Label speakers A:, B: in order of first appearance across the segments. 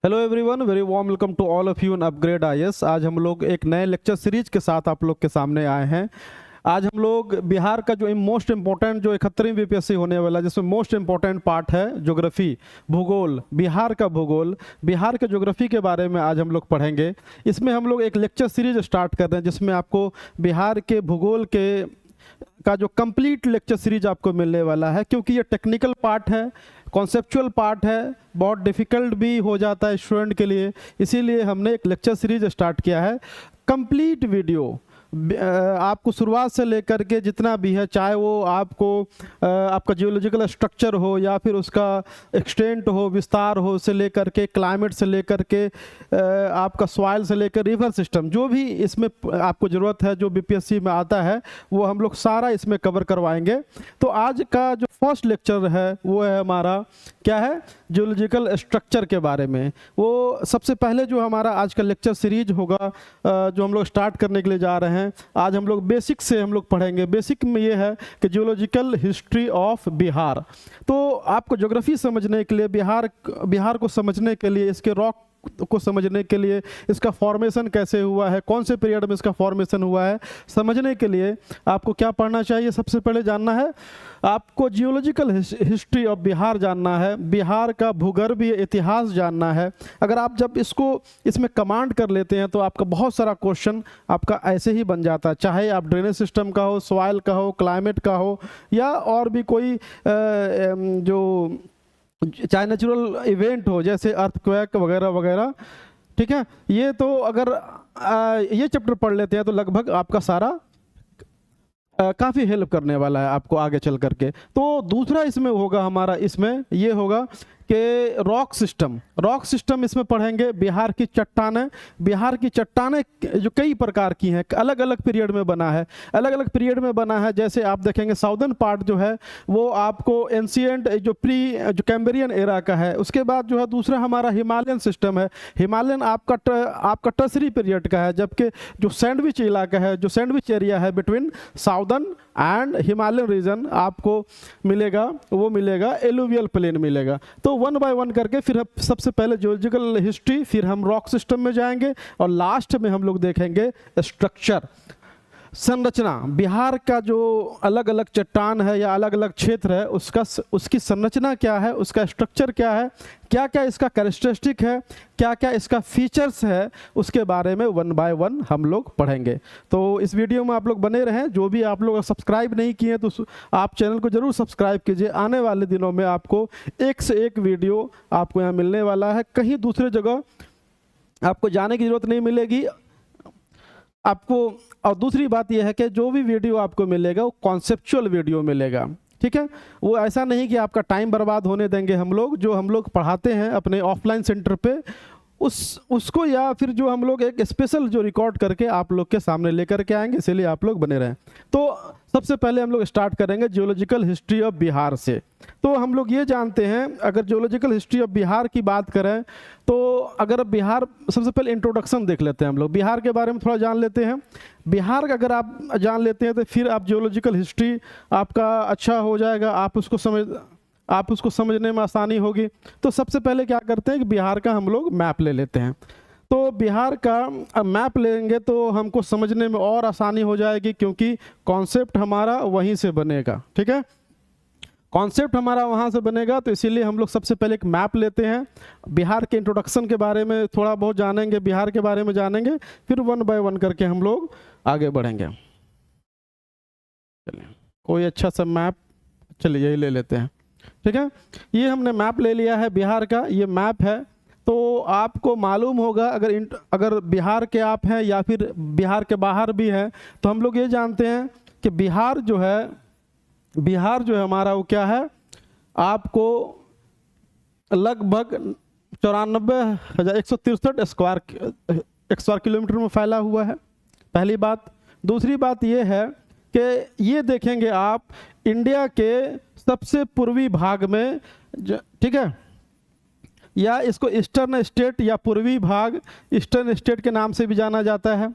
A: Hello everyone, very warm welcome to all of you in upgrade IAS. आज हम लोग एक नए लेक्चर सीरीज के साथ आप लोग के सामने आए हैं। आज हम लोग बिहार का जो मोस्ट इम्पोर्टेंट जो 71वीं बीपीएससी होने वाला है, जिसमें मोस्ट इम्पोर्टेंट पार्ट है ज्योग्राफी, भूगोल, बिहार का भूगोल, बिहार के ज्योग्राफी के बारे में आज हम लोग पढ़ेंगे। इसमें हम लोग एक लेक्चर सीरीज स्टार्ट कर रहे हैं जिसमें आपको बिहार के भूगोल के का जो कंप्लीट लेक्चर सीरीज आपको मिलने वाला है, क्योंकि ये टेक्निकल पार्ट है, कॉन्सेप्चुअल पार्ट है, बहुत डिफ़िकल्ट भी हो जाता है स्टूडेंट के लिए। इसीलिए हमने एक लेक्चर सीरीज स्टार्ट किया है। कंप्लीट वीडियो आपको शुरुआत से लेकर के जितना भी है, चाहे वो आपको आपका जियोलॉजिकल स्ट्रक्चर हो या फिर उसका एक्सटेंट हो, विस्तार हो, से लेकर के क्लाइमेट से लेकर के आपका सॉइल से लेकर रिवर सिस्टम, जो भी इसमें आपको ज़रूरत है, जो बीपीएससी में आता है, वो हम लोग सारा इसमें कवर करवाएंगे। तो आज का जो फर्स्ट लेक्चर है वो है हमारा, क्या है, जियोलॉजिकल स्ट्रक्चर के बारे में। वो सबसे पहले जो हमारा आज का लेक्चर सीरीज होगा, जो हम लोग स्टार्ट करने के लिए जा रहे हैं। आज हम लोग बेसिक से हम लोग पढ़ेंगे। बेसिक में ये है कि जियोलॉजिकल हिस्ट्री ऑफ बिहार। तो आपको ज्योग्राफी समझने के लिए, बिहार को समझने के लिए, इसके रॉक को समझने के लिए, इसका फॉर्मेशन कैसे हुआ है, कौन से पीरियड में इसका फॉर्मेशन हुआ है, समझने के लिए आपको क्या पढ़ना चाहिए? सबसे पहले जानना है आपको जियोलॉजिकल हिस्ट्री ऑफ बिहार जानना है, बिहार का भूगर्भीय इतिहास जानना है। अगर आप जब इसमें कमांड कर लेते हैं तो आपका बहुत सारा क्वेश्चन आपका ऐसे ही बन जाता है, चाहे आप ड्रेनेज सिस्टम का हो, सॉइल का हो, क्लाइमेट का हो, या और भी कोई जो चाहे नेचुरल इवेंट हो जैसे अर्थक्वेक वगैरह वगैरह। ठीक है, ये तो अगर ये चैप्टर पढ़ लेते हैं तो लगभग आपका सारा काफ़ी हेल्प करने वाला है आपको आगे चल करके। तो दूसरा इसमें होगा हमारा, इसमें ये होगा कि रॉक सिस्टम इसमें पढ़ेंगे। बिहार की चट्टानें, बिहार की चट्टानें जो कई प्रकार की हैं, अलग अलग पीरियड में बना है, अलग अलग पीरियड में बना है। जैसे आप देखेंगे साउदर्न पार्ट जो है वो आपको एंशिएंट जो कैम्ब्रियन एरा का है। उसके बाद जो है दूसरा हमारा हिमालयन सिस्टम है। हिमालयन आपका टर्सरी पीरियड का है, जबकि जो सैंडविच इलाका है, जो सैंडविच एरिया है between southern and Himalayan region, आपको मिलेगा, वो मिलेगा एलुवियल प्लेन मिलेगा। तो वन बाय वन करके फिर सबसे पहले जियोलॉजिकल हिस्ट्री, फिर हम रॉक सिस्टम में जाएंगे और लास्ट में हम लोग देखेंगे स्ट्रक्चर, संरचना। बिहार का जो अलग अलग चट्टान है या अलग अलग क्षेत्र है, उसकी संरचना क्या है, उसका स्ट्रक्चर क्या है, क्या क्या इसका कैरेक्टरिस्टिक है, क्या क्या इसका फीचर्स है, उसके बारे में वन बाय वन हम लोग पढ़ेंगे। तो इस वीडियो में आप लोग बने रहें। जो भी आप लोग सब्सक्राइब नहीं किए तो आप चैनल को जरूर सब्सक्राइब कीजिए। आने वाले दिनों में आपको एक से एक वीडियो आपको यहाँ मिलने वाला है। कहीं दूसरे जगह आपको जाने की ज़रूरत नहीं मिलेगी आपको। और दूसरी बात यह है कि जो भी वीडियो आपको मिलेगा वो कॉन्सेप्चुअल वीडियो मिलेगा। ठीक है, वो ऐसा नहीं कि आपका टाइम बर्बाद होने देंगे हम लोग। जो हम लोग पढ़ाते हैं अपने ऑफलाइन सेंटर पे, उसको या फिर जो हम लोग एक स्पेशल जो रिकॉर्ड करके आप लोग के सामने लेकर के आएंगे, इसलिए आप लोग बने रहें। तो सबसे पहले हम लोग स्टार्ट करेंगे जियोलॉजिकल हिस्ट्री ऑफ बिहार से। तो हम लोग ये जानते हैं, अगर जियोलॉजिकल हिस्ट्री ऑफ बिहार की बात करें तो अगर बिहार, सबसे पहले इंट्रोडक्शन देख लेते हैं हम लोग, बिहार के बारे में थोड़ा जान लेते हैं। बिहार का अगर आप जान लेते हैं तो फिर आप जियोलॉजिकल हिस्ट्री आपका अच्छा हो जाएगा, आप उसको समझने में आसानी होगी। तो सबसे पहले क्या करते हैं कि बिहार का हम लोग मैप ले लेते हैं। तो बिहार का मैप लेंगे तो हमको समझने में और आसानी हो जाएगी, क्योंकि कॉन्सेप्ट हमारा वहीं से बनेगा। ठीक है, कॉन्सेप्ट हमारा वहाँ से बनेगा, तो इसीलिए हम लोग सबसे पहले एक मैप लेते हैं। बिहार के इंट्रोडक्शन के बारे में थोड़ा बहुत जानेंगे, बिहार के बारे में जानेंगे, फिर वन बाय वन करके हम लोग आगे बढ़ेंगे। चलिए कोई अच्छा सा मैप, चलिए यही ले लेते हैं। ठीक है, ये हमने मैप ले लिया है बिहार का, ये मैप है। तो आपको मालूम होगा, अगर बिहार के आप हैं या फिर बिहार के बाहर भी हैं, तो हम लोग ये जानते हैं कि बिहार जो है हमारा वो क्या है, आपको लगभग 94,163 स्क्वायर किलोमीटर में फैला हुआ है, पहली बात। दूसरी बात ये है कि ये देखेंगे आप इंडिया के सबसे पूर्वी भाग में, ठीक है, या इसको ईस्टर्न स्टेट या पूर्वी भाग, ईस्टर्न स्टेट के नाम से भी जाना जाता है।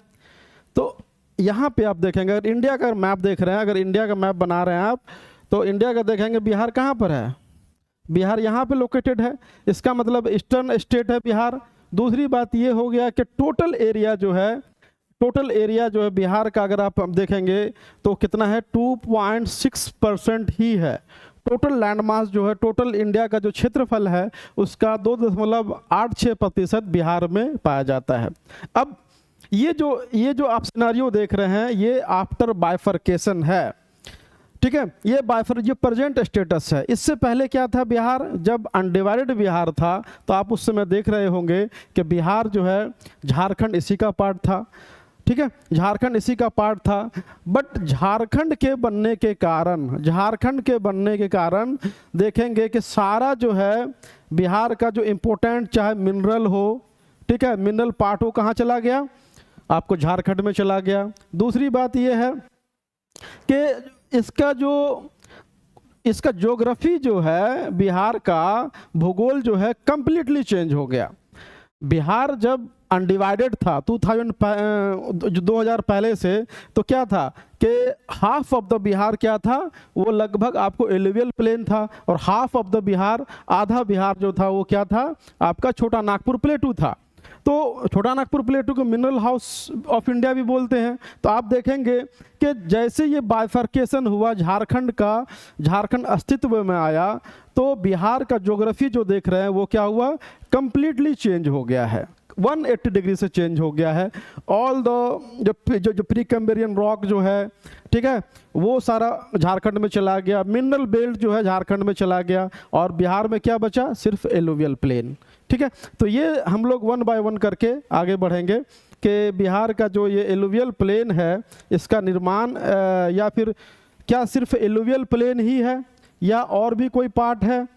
A: तो यहाँ पे आप देखेंगे, अगर इंडिया का मैप देख रहे हैं, अगर इंडिया का मैप बना रहे हैं आप, तो इंडिया का देखेंगे बिहार कहाँ पर है, बिहार यहाँ पे लोकेटेड है, इसका मतलब ईस्टर्न स्टेट है बिहार। दूसरी बात ये हो गया कि टोटल एरिया जो है बिहार का अगर आप देखेंगे तो कितना है, 2.6% ही है। टोटल लैंड मास जो है, टोटल इंडिया का जो क्षेत्रफल है उसका 2.86% बिहार में पाया जाता है। अब ये जो आप सिनारियो देख रहे हैं ये आफ्टर बाइफरकेशन है, ठीक है। ये प्रेजेंट स्टेटस है। इससे पहले क्या था बिहार, जब अनडिवाइडेड बिहार था तो आप उस समय देख रहे होंगे कि बिहार जो है झारखंड इसी का पार्ट था, ठीक है, झारखंड इसी का पार्ट था। बट झारखंड के बनने के कारण देखेंगे कि सारा जो है बिहार का जो इम्पोर्टेंट चाहे मिनरल हो, ठीक है, मिनरल पार्ट हो, कहाँ चला गया, आपको झारखंड में चला गया। दूसरी बात यह है कि इसका ज्योग्राफी जो है, बिहार का भूगोल जो है कंप्लीटली चेंज हो गया। बिहार जब अनडिवाइडेड था 2000 पहले से, तो क्या था कि हाफ ऑफ द बिहार क्या था, वो लगभग आपको एलुवियल प्लेन था, और हाफ ऑफ द बिहार, आधा बिहार जो था वो क्या था, आपका छोटा नागपुर प्लेटू था। तो छोटा नागपुर प्लेटू को मिनरल हाउस ऑफ इंडिया भी बोलते हैं। तो आप देखेंगे कि जैसे ये बाइफर्केशन हुआ, झारखंड अस्तित्व में आया, तो बिहार का ज्योग्राफी जो देख रहे हैं वो क्या हुआ, कंप्लीटली चेंज हो गया है, 180 डिग्री से चेंज हो गया है। ऑल द जो प्री कैम्ब्रियन रॉक जो है, ठीक है, वो सारा झारखंड में चला गया, मिनरल बेल्ट जो है झारखंड में चला गया, और बिहार में क्या बचा, सिर्फ एलुवियल प्लेन, ठीक है। तो ये हम लोग 1 बाय 1 करके आगे बढ़ेंगे कि बिहार का जो ये एलुवियल प्लेन है इसका निर्माण, या फिर क्या सिर्फ एलुवियल प्लेन ही है या और भी कोई पार्ट है,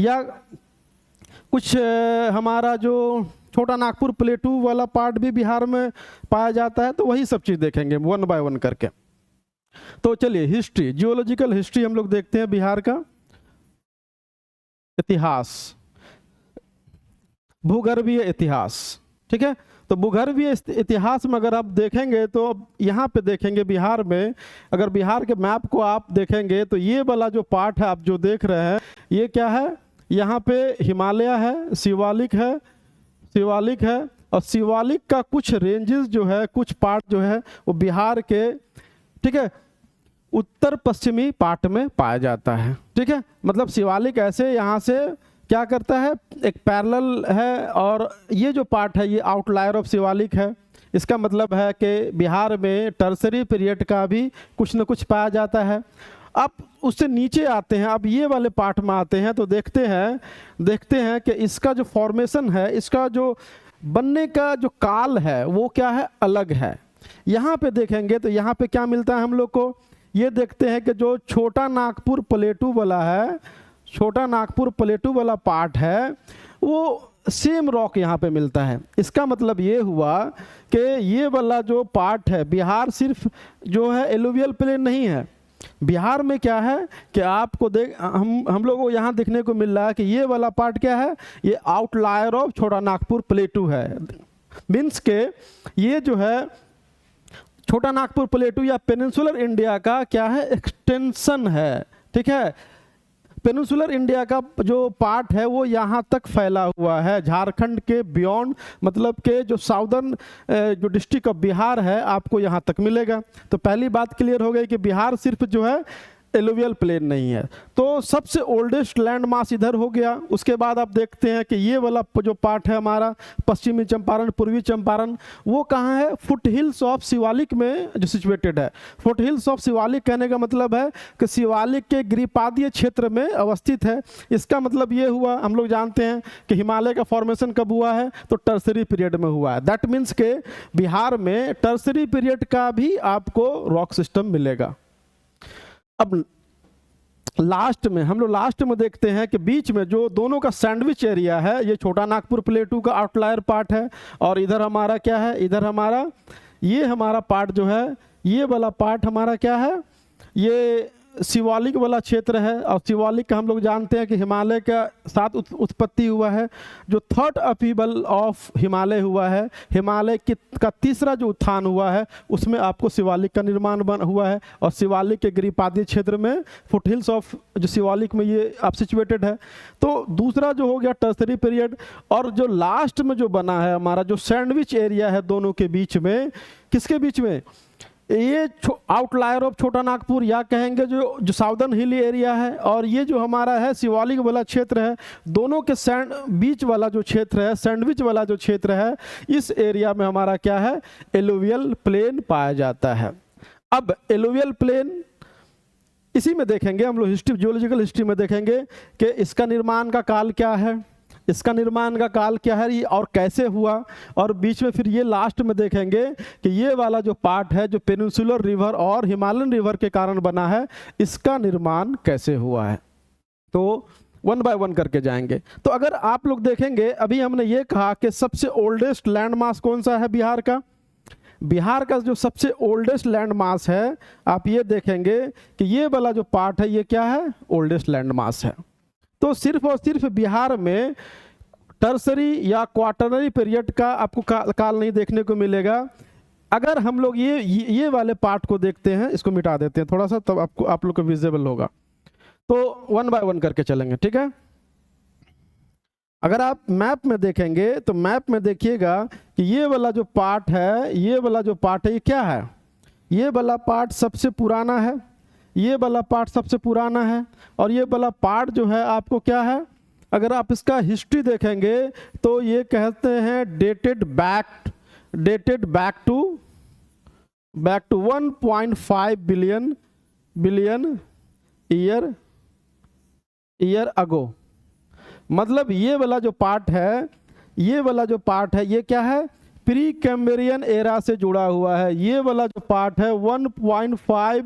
A: या कुछ हमारा जो छोटा नागपुर प्लेटू वाला पार्ट भी बिहार में पाया जाता है। तो वही सब चीज़ देखेंगे 1 बाय 1 करके। तो चलिए हिस्ट्री, जियोलॉजिकल हिस्ट्री हम लोग देखते हैं बिहार का। इतिहास, भूगर्भीय इतिहास, ठीक है। तो भूगर्भीय इतिहास में अगर आप देखेंगे तो यहाँ पे देखेंगे बिहार में, अगर बिहार के मैप को आप देखेंगे तो ये वाला जो पार्ट है आप जो देख रहे हैं ये क्या है, यहाँ पे हिमालय है, शिवालिक है, और शिवालिक का कुछ रेंजेस जो है, कुछ पार्ट जो है वो बिहार के, ठीक है, उत्तर पश्चिमी पार्ट में पाया जाता है, ठीक है। मतलब शिवालिक ऐसे यहाँ से क्या करता है, एक पैरेलल है, और ये जो पार्ट है ये आउटलायर ऑफ शिवालिक है। इसका मतलब है कि बिहार में टर्सरी पीरियड का भी कुछ न कुछ पाया जाता है। अब उससे नीचे आते हैं, अब ये वाले पार्ट में आते हैं तो देखते हैं कि इसका जो फॉर्मेशन है, इसका जो बनने का जो काल है वो क्या है, अलग है। यहाँ पे देखेंगे तो यहाँ पे क्या मिलता है हम लोग को, ये देखते हैं कि जो छोटा नागपुर प्लेटू वाला पार्ट है वो सेम रॉक यहाँ पे मिलता है। इसका मतलब ये हुआ कि ये वाला जो पार्ट है, बिहार सिर्फ जो है एलुवियल प्लेन नहीं है, बिहार में क्या है कि आपको हम लोगों को यहाँ देखने को मिल रहा है कि ये वाला पार्ट क्या है, ये आउटलायर ऑफ छोटा नागपुर प्लेटू है। मीन्स के ये जो है छोटा नागपुर प्लेटू या पेनिनसुलर इंडिया का क्या है, एक्सटेंशन है, ठीक है। पेनिनसुलर इंडिया का जो पार्ट है वो यहाँ तक फैला हुआ है, झारखंड के बियॉन्ड, मतलब के जो साउदर्न जो डिस्ट्रिक्ट ऑफ बिहार है आपको यहाँ तक मिलेगा। तो पहली बात क्लियर हो गई कि बिहार सिर्फ जो है एलुवियल प्लेन नहीं है। तो सबसे ओल्डेस्ट लैंड मास इधर हो गया। उसके बाद आप देखते हैं कि ये वाला जो पार्ट है हमारा पश्चिमी चंपारण, पूर्वी चंपारण, वो कहाँ है, फुट हिल्स ऑफ शिवालिक में जो सिचुएटेड है। फुट हिल्स ऑफ शिवालिक कहने का मतलब है कि शिवालिक के गिरिपादीय क्षेत्र में अवस्थित है। इसका मतलब ये हुआ, हम लोग जानते हैं कि हिमालय का फॉर्मेशन कब हुआ है, तो टर्सरी पीरियड में हुआ है। दैट मीन्स के बिहार में टर्सरी पीरियड का भी आपको रॉक सिस्टम मिलेगा। अब लास्ट में देखते हैं कि बीच में जो दोनों का सैंडविच एरिया है, ये छोटा नागपुर प्लेटू का आउटलायर पार्ट है, और इधर हमारा क्या है, इधर हमारा ये हमारा पार्ट जो है, ये वाला पार्ट हमारा क्या है, ये शिवालिक वाला क्षेत्र है, और शिवालिक का हम लोग जानते हैं कि हिमालय का साथ उत्पत्ति हुआ है। जो थर्ड अपीबल ऑफ हिमालय हुआ है, हिमालय का तीसरा जो उत्थान हुआ है, उसमें आपको शिवालिक का निर्माण हुआ है। और शिवालिक के गिरिपादी क्षेत्र में फुटहिल्स ऑफ जो शिवालिक में ये आप सिचुएटेड है। तो दूसरा जो हो गया टर्सरी पीरियड। और जो लास्ट में जो बना है हमारा जो सैंडविच एरिया है दोनों के बीच में, किसके बीच में, ये आउटलायर ऑफ छोटा नागपुर या कहेंगे जो साउदर्न हिली एरिया है, और ये जो हमारा है शिवालिक वाला क्षेत्र है, दोनों के बीच वाला जो क्षेत्र है, सैंडविच वाला जो क्षेत्र है, इस एरिया में हमारा क्या है, एलुवियल प्लेन पाया जाता है। अब एलुवियल प्लेन इसी में देखेंगे हम लोग, हिस्ट्री जियोलॉजिकल हिस्ट्री में देखेंगे कि इसका निर्माण का काल क्या है, इसका निर्माण का काल क्या है और कैसे हुआ। और बीच में फिर ये लास्ट में देखेंगे कि ये वाला जो पार्ट है जो पेनिनसुलर रिवर और हिमालयन रिवर के कारण बना है, इसका निर्माण कैसे हुआ है। तो वन बाय वन करके जाएंगे। तो अगर आप लोग देखेंगे, अभी हमने ये कहा कि सबसे ओल्डेस्ट लैंड मास कौन सा है बिहार का। बिहार का जो सबसे ओल्डेस्ट लैंड मास है, आप ये देखेंगे कि ये वाला जो पार्ट है ये क्या है, ओल्डेस्ट लैंड मास है। तो सिर्फ और सिर्फ बिहार में टर्सरी या क्वार्टरनरी पीरियड का आपको काल नहीं देखने को मिलेगा। अगर हम लोग ये वाले पार्ट को देखते हैं, इसको मिटा देते हैं थोड़ा सा, तब आपको आप लोग को विजिबल होगा। तो वन बाय वन करके चलेंगे, ठीक है। अगर आप मैप में देखेंगे तो मैप में देखिएगा कि ये वाला जो पार्ट है, ये वाला जो पार्ट है, ये क्या है, ये वाला पार्ट सबसे पुराना है, ये वाला पार्ट सबसे पुराना है। और ये वाला पार्ट जो है आपको क्या है, अगर आप इसका हिस्ट्री देखेंगे तो ये कहते हैं dated back to 1.5 billion year ago. मतलब ये वाला जो पार्ट है, ये वाला जो पार्ट है, ये क्या है, प्री कैम्ब्रियन एरा से जुड़ा हुआ है। ये वाला जो पार्ट है 1.5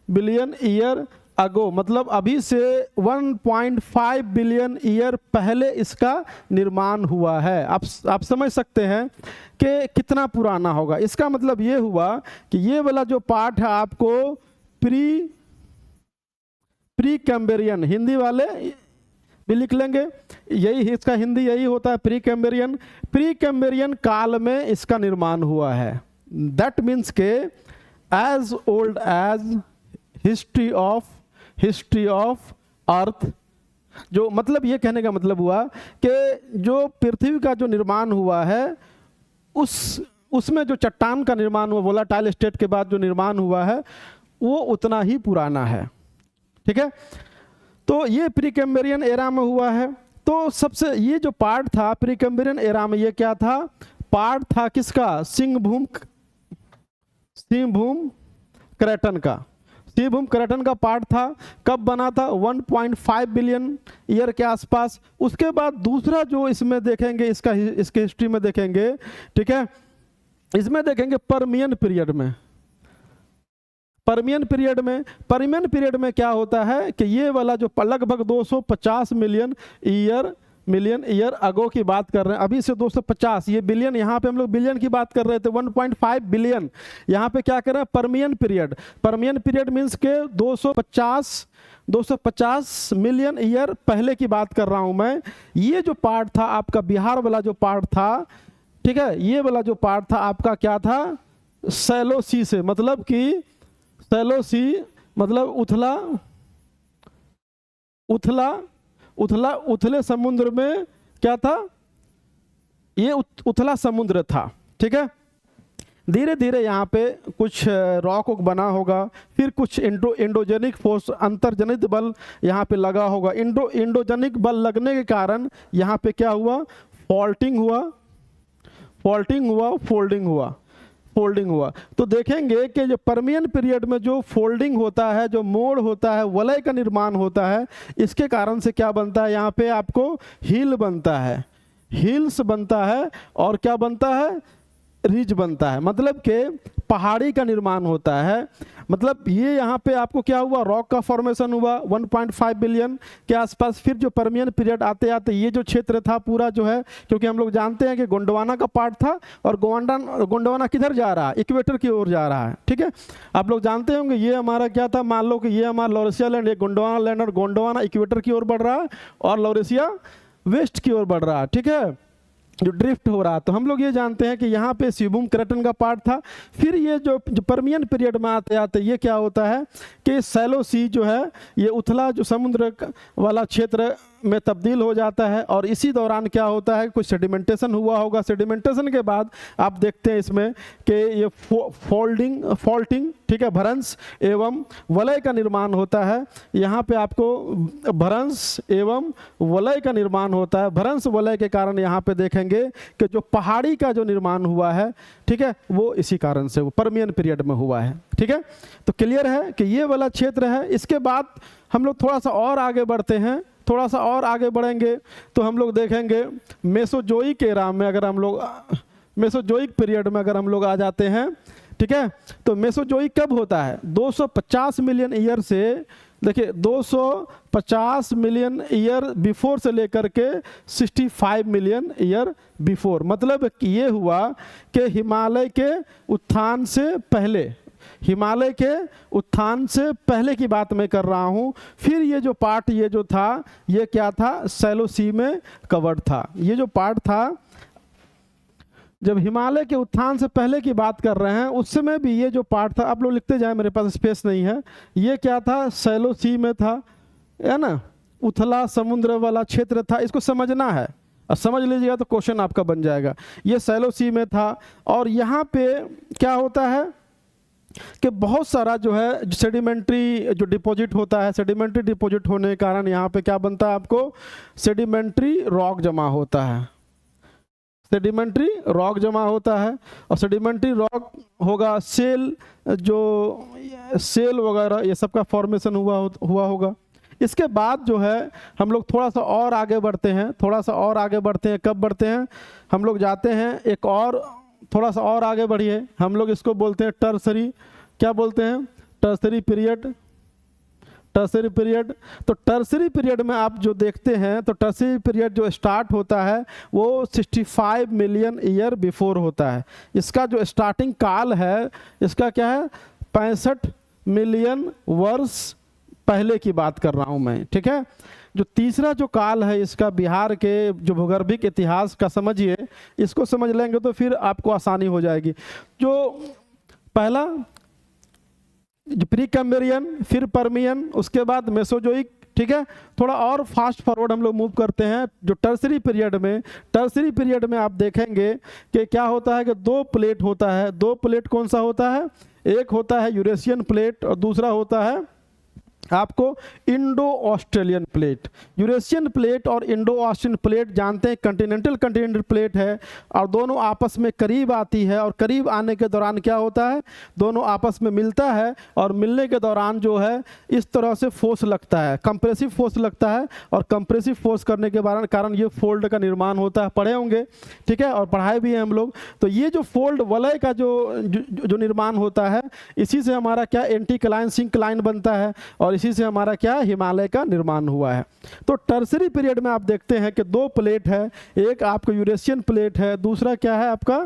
A: बिलियन ईयर अगो, मतलब अभी से 1.5 बिलियन ईयर पहले इसका निर्माण हुआ है। आप समझ सकते हैं कि कितना पुराना होगा। इसका मतलब ये हुआ कि ये वाला जो पार्ट है आपको प्री कैम्ब्रियन, हिंदी वाले भी लिख लेंगे, यही इसका हिंदी यही होता है, प्री कैम्ब्रियन काल में इसका निर्माण हुआ है। दैट मीन्स के as old as history of earth. जो मतलब ये कहने का मतलब हुआ कि जो पृथ्वी का जो निर्माण हुआ है, उसमें जो चट्टान का निर्माण हुआ, वोलाटाइल स्टेट के बाद जो निर्माण हुआ है, वो उतना ही पुराना है, ठीक है। तो ये प्री कैम्ब्रियन एरा में हुआ है। तो सबसे ये जो पार्ट था प्री कैम्ब्रियन एरा में, ये क्या था, पार्ट था किसका, सिंहभूम क्रैटन का पार्ट था। कब बना था, 1.5 बिलियन ईयर के आसपास। उसके बाद दूसरा जो इसमें देखेंगे, इसके हिस्ट्री में देखेंगे, ठीक है, इसमें देखेंगे पर्मियन पीरियड में क्या होता है कि ये वाला जो लगभग 250 मिलियन ईयर अगो की बात कर रहे हैं, अभी से 250, ये बिलियन, यहाँ पे हम लोग बिलियन की बात कर रहे थे, 1.5 बिलियन, यहाँ पे क्या कर रहे हैं, पर्मियन पीरियड मीन्स के 250 मिलियन ईयर पहले की बात कर रहा हूँ मैं। ये जो पार्ट था आपका बिहार वाला जो पार्ट था, ठीक है, ये वाला जो पार्ट था आपका क्या था, सैलो सी से, मतलब कि सैलो सी मतलब उथले समुद्र में क्या था, ये उथला समुद्र था, ठीक है। धीरे धीरे यहाँ पे कुछ रॉक बना होगा, फिर कुछ इंडोजेनिक फोर्स, अंतर्जनित बल यहाँ पे लगा होगा। इंडोजेनिक बल लगने के कारण यहाँ पे क्या हुआ, फोल्डिंग हुआ। तो देखेंगे कि जो पर्मियन पीरियड में जो फोल्डिंग होता है, जो मोड़ होता है, वलय का निर्माण होता है, इसके कारण से क्या बनता है, यहाँ पे आपको हिल्स बनता है और क्या बनता है, रिज बनता है। मतलब कि पहाड़ी का निर्माण होता है, मतलब ये यहाँ पे आपको क्या हुआ, रॉक का फॉर्मेशन हुआ 1.5 बिलियन के आसपास। फिर जो पर्मियन पीरियड आते आते ये जो क्षेत्र था पूरा जो है, क्योंकि हम लोग जानते हैं कि गोंडवाना का पार्ट था, और गोंडवाना किधर जा रहा है, इक्वेटर की ओर जा रहा है, ठीक है। आप लोग जानते होंगे ये हमारा क्या था, मान लो कि ये हमारा लॉरेशिया लैंड, ये गोंडवाना लैंड, और गोंडवाना इक्वेटर की ओर बढ़ रहा है और लॉरेशिया वेस्ट की ओर बढ़ रहा है, ठीक है, जो ड्रिफ्ट हो रहा है। तो हम लोग ये जानते हैं कि यहाँ पे सिबुम क्रेटन का पार्ट था। फिर ये जो पर्मियन पीरियड में आते आते ये क्या होता है कि सैलो सी जो है ये उथला जो समुद्र वाला क्षेत्र में तब्दील हो जाता है, और इसी दौरान क्या होता है, कुछ सेडिमेंटेशन हुआ होगा। सेडिमेंटेशन के बाद आप देखते हैं इसमें कि ये फॉल्टिंग, ठीक है, भ्रंश एवं वलय का निर्माण होता है। यहाँ पे आपको भ्रंश एवं वलय का निर्माण होता है। भ्रंश वलय के कारण यहाँ पे देखेंगे कि जो पहाड़ी का जो निर्माण हुआ है, ठीक है, वो इसी कारण से वो पर्मियन पीरियड में हुआ है, ठीक है। तो क्लियर है कि ये वाला क्षेत्र है। इसके बाद हम लोग थोड़ा सा और आगे बढ़ते हैं, थोड़ा सा और आगे बढ़ेंगे तो हम लोग देखेंगे मेसोजोइक एरा में, अगर हम लोग मेसोजोइक पीरियड में अगर हम लोग आ जाते हैं, ठीक है, तो मेसोजोइक कब होता है, 250 मिलियन ईयर से, देखिए 250 मिलियन ईयर बिफोर से लेकर के 65 मिलियन ईयर बिफोर। मतलब कि ये हुआ कि हिमालय के उत्थान से पहले, हिमालय के उत्थान से पहले की बात मैं कर रहा हूँ। फिर ये जो पार्ट ये जो था ये क्या था, सैलो सी में कवर्ड था। ये जो पार्ट था जब हिमालय के उत्थान से पहले की बात कर रहे हैं, उस समय भी ये जो पार्ट था, आप लोग लिखते जाए, मेरे पास स्पेस नहीं है, ये क्या था, सैलो सी में था, है ना, उथला समुद्र वाला क्षेत्र था। इसको समझना है, और समझ लीजिएगा तो क्वेश्चन आपका बन जाएगा। ये सैलो सी में था, और यहाँ पे क्या होता है कि बहुत सारा जो है सेडिमेंट्री जो डिपॉजिट होता है, सेडिमेंट्री डिपॉजिट होने के कारण यहाँ पे क्या बनता है, आपको सेडिमेंट्री रॉक जमा होता है, सेडिमेंट्री रॉक जमा होता है। और सेडिमेंट्री रॉक होगा, सेल जो सेल वगैरह ये सब का फॉर्मेशन हुआ होगा। इसके बाद जो है हम लोग थोड़ा सा और आगे बढ़ते हैं, थोड़ा सा और आगे बढ़ते हैं। कब बढ़ते हैं, हम लोग जाते हैं एक और थोड़ा सा और आगे बढ़िए, हम लोग इसको बोलते हैं टर्सरी, क्या बोलते हैं, टर्सरी पीरियड, टर्सरी पीरियड। तो टर्सरी पीरियड में आप जो देखते हैं, तो टर्सरी पीरियड जो स्टार्ट होता है वो 65 मिलियन ईयर बिफोर होता है। इसका जो स्टार्टिंग काल है इसका क्या है, 65 मिलियन वर्ष पहले की बात कर रहा हूँ मैं, ठीक है। जो तीसरा जो काल है इसका बिहार के जो भूगर्भिक इतिहास का समझिए, इसको समझ लेंगे तो फिर आपको आसानी हो जाएगी। जो पहला जो प्री कैम्ब्रियन, फिर पर्मियन, उसके बाद मेसोजोइक, ठीक है। थोड़ा और फास्ट फॉरवर्ड हम लोग मूव करते हैं। जो टर्सरी पीरियड में, टर्सरी पीरियड में आप देखेंगे कि क्या होता है कि दो प्लेट होता है। दो प्लेट कौन सा होता है, एक होता है यूरेशियन प्लेट और दूसरा होता है आपको Indo Australian plate. Eurasian plate और इंडो ऑस्ट्रेलियन प्लेट जानते हैं कंटिनेंटल प्लेट है, और दोनों आपस में करीब आती है, और करीब आने के दौरान क्या होता है, दोनों आपस में मिलता है, और मिलने के दौरान जो है इस तरह से फोर्स लगता है, कंप्रेसिव फोर्स लगता है, और कंप्रेसिव फोर्स करने के कारण ये फोल्ड का निर्माण होता है। पढ़े होंगे, ठीक है, और पढ़ाए भी हैं हम लोग। तो ये जो फोल्ड वलय का जो निर्माण होता है, इसी से हमारा क्या एंटीक्लाइन सिंक्लाइन बनता है, और इसी से हमारा क्या हिमालय का निर्माण हुआ है। तो टर्सरी पीरियड में आप देखते हैं कि दो प्लेट है, एक आपका यूरेशियन प्लेट है, दूसरा क्या है आपका,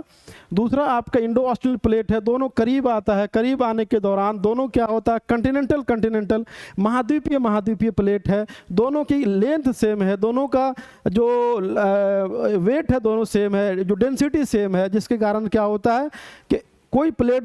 A: दूसरा आपका इंडो ऑस्ट्रेलियन प्लेट है। दोनों करीब आता है, करीब आने के दौरान दोनों क्या होता है, कंटिनेंटल महाद्वीपीय प्लेट है। दोनों की लेंथ सेम है, दोनों का जो वेट है दोनों सेम है, जो डेंसिटी सेम है, जिसके कारण क्या होता है कि कोई प्लेट